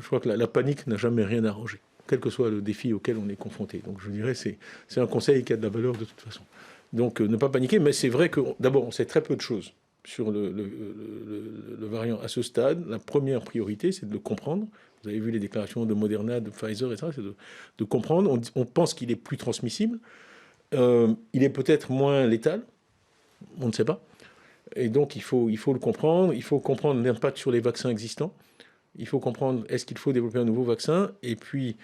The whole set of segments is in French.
je crois que la panique n'a jamais rien arrangé, quel que soit le défi auquel on est confronté. Donc je dirais c'est un conseil qui a de la valeur de toute façon. Donc ne pas paniquer, mais c'est vrai que d'abord on sait très peu de choses sur le variant à ce stade. La première priorité, c'est de le comprendre. Vous avez vu les déclarations de Moderna, de Pfizer, etc. C'est de comprendre. On pense qu'il est plus transmissible. Il est peut-être moins létal. On ne sait pas. Et donc, il faut le comprendre. Il faut comprendre l'impact sur les vaccins existants. Il faut comprendre, est-ce qu'il faut développer un nouveau vaccin? Et puis,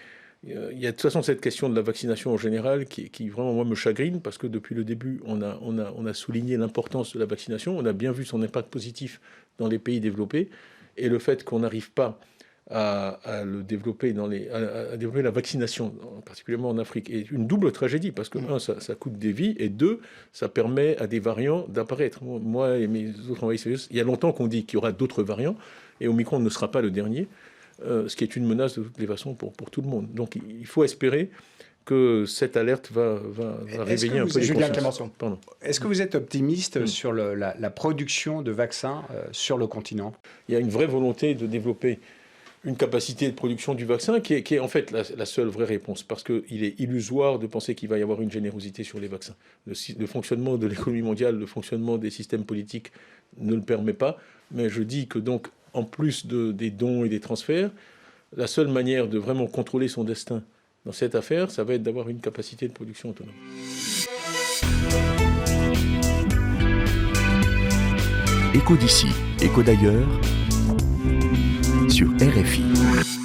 il y a de toute façon cette question de la vaccination en général qui vraiment, moi, me chagrine, parce que depuis le début, on a souligné l'importance de la vaccination. On a bien vu son impact positif dans les pays développés. Et le fait qu'on n'arrive pas à le développer à développer la vaccination, particulièrement en Afrique, est une double tragédie, parce que, un, ça coûte des vies, et deux, ça permet à des variants d'apparaître. Moi et mes autres envahisseurs, il y a longtemps qu'on dit qu'il y aura d'autres variants, et Omicron ne sera pas le dernier, ce qui est une menace de toutes les façons pour tout le monde. Donc il faut espérer que cette alerte va réveiller un peu les consciences. Est-ce que vous êtes optimiste sur la production de vaccins sur le continent? Il y a une vraie volonté de développer une capacité de production du vaccin qui est en fait la seule vraie réponse, parce qu'il est illusoire de penser qu'il va y avoir une générosité sur les vaccins. Le fonctionnement de l'économie mondiale, le fonctionnement des systèmes politiques ne le permet pas, mais je dis que donc, en plus des dons et des transferts, la seule manière de vraiment contrôler son destin dans cette affaire, ça va être d'avoir une capacité de production autonome. Écho d'ici, écho d'ailleurs, sur RFI.